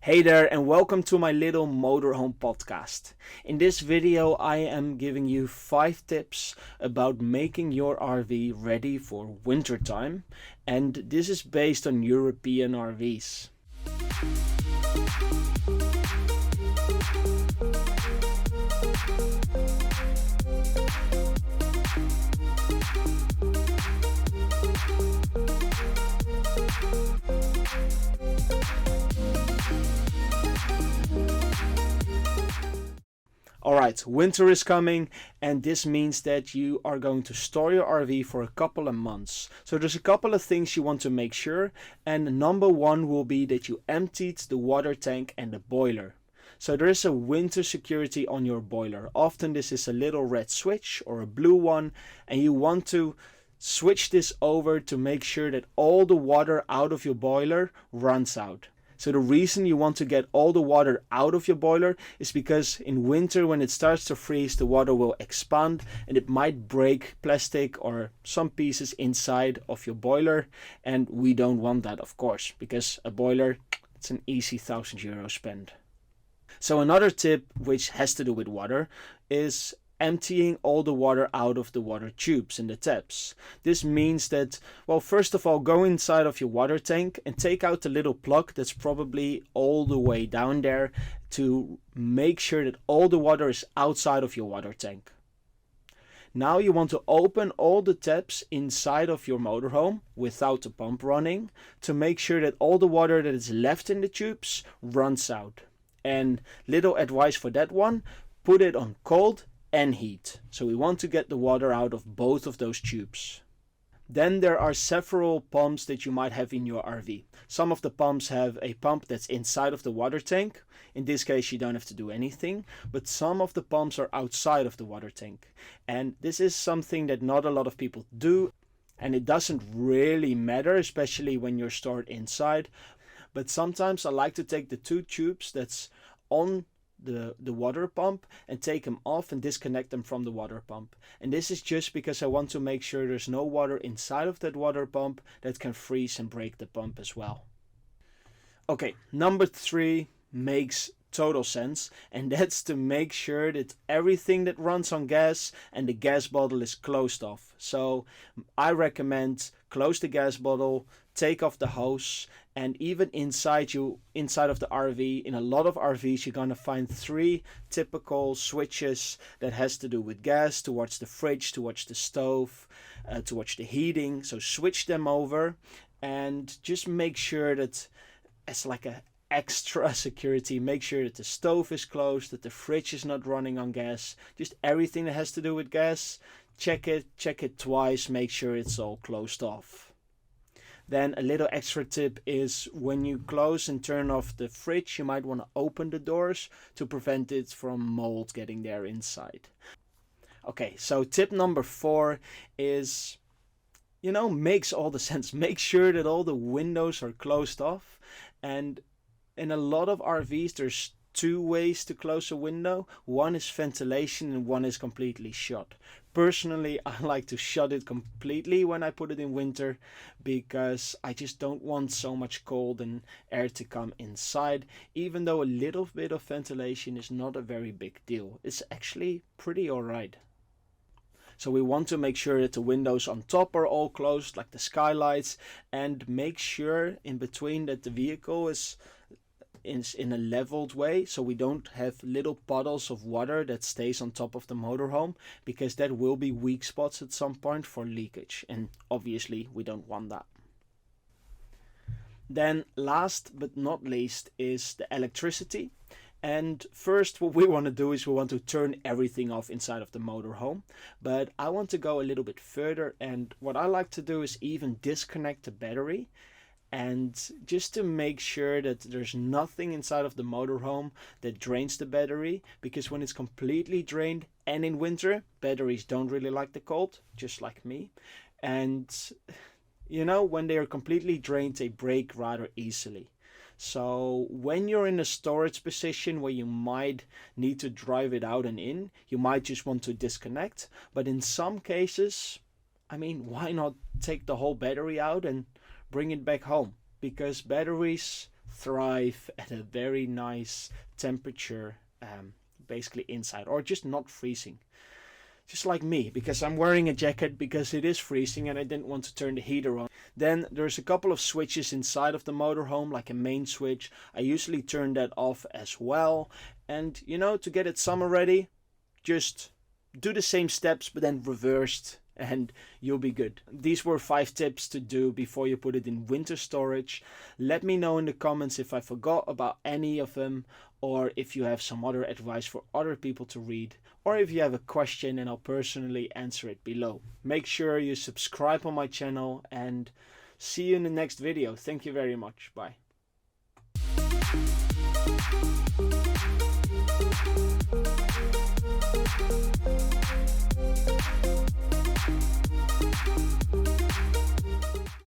Hey there and welcome to my little motorhome podcast. In this video I am giving you 5 tips about making your RV ready for wintertime, and this is based on European RVs. Alright, winter is coming, and this means that you are going to store your RV for a couple of months. So there's a couple of things you want to make sure, and number 1 will be that you emptied the water tank and the boiler. So there is a winter security on your boiler. Often this is a little red switch or a blue one, and you want to switch this over to make sure that all the water out of your boiler runs out. So the reason you want to get all the water out of your boiler is because in winter when it starts to freeze, the water will expand and it might break plastic or some pieces inside of your boiler, and we don't want that, of course, because a boiler, it's an easy €1,000 spend. So another tip which has to do with water is emptying all the water out of the water tubes and the taps. This means that, well, first of all, go inside of your water tank and take out the little plug that's probably all the way down there to make sure that all the water is outside of your water tank. Now you want to open all the taps inside of your motorhome without the pump running to make sure that all the water that is left in the tubes runs out. And little advice for that one, put it on cold and heat. So we want to get the water out of both of those tubes. Then there are several pumps that you might have in your RV. Some of the pumps have a pump that's inside of the water tank. In this case you don't have to do anything, but some of the pumps are outside of the water tank. And this is something that not a lot of people do, and it doesn't really matter, especially when you're stored inside. But sometimes I like to take the 2 tubes that's on the water pump and take them off and disconnect them from the water pump. And this is just because I want to make sure there's no water inside of that water pump that can freeze and break the pump as well. Okay, number 3 makes total sense, and that's to make sure that everything that runs on gas and the gas bottle is closed off. So I recommend close the gas bottle, take off the hose, and even inside of the RV, in a lot of RVs you're gonna find 3 typical switches that has to do with gas, towards the fridge, towards the stove, towards the heating. So switch them over and just make sure that as like a extra security, make sure that the stove is closed, that the fridge is not running on gas, just everything that has to do with gas. Check it twice, make sure it's all closed off. Then a little extra tip is when you close and turn off the fridge, you might want to open the doors to prevent it from mold getting there inside. Okay, so tip number 4 is, makes all the sense. Make sure that all the windows are closed off, and in a lot of RVs there's 2 ways to close a window. One is ventilation and one is completely shut. Personally, I like to shut it completely when I put it in winter because I just don't want so much cold and air to come inside, even though a little bit of ventilation is not a very big deal. It's actually pretty alright. So we want to make sure that the windows on top are all closed, like the skylights, and make sure in between that the vehicle is in a leveled way, so we don't have little puddles of water that stays on top of the motorhome, because that will be weak spots at some point for leakage, and obviously we don't want that. Then last but not least is the electricity. And first what we want to do is we want to turn everything off inside of the motorhome, but I want to go a little bit further, and what I like to do is even disconnect the battery, and just to make sure that there's nothing inside of the motorhome that drains the battery, because when it's completely drained, and in winter batteries don't really like the cold, just like me, and when they are completely drained they break rather easily. So when you're in a storage position where you might need to drive it out and in, you might just want to disconnect. But in some cases, why not take the whole battery out and bring it back home? Because batteries thrive at a very nice temperature, basically inside, or just not freezing. Just like me, because I'm wearing a jacket because it is freezing and I didn't want to turn the heater on. Then there's a couple of switches inside of the motorhome, like a main switch. I usually turn that off as well. And to get it summer ready, just do the same steps but then reversed, and you'll be good. These were 5 tips to do before you put it in winter storage. Let me know in the comments if I forgot about any of them, or if you have some other advice for other people to read, or if you have a question and I'll personally answer it below. Make sure you subscribe on my channel, and see you in the next video. Thank you very much. Bye.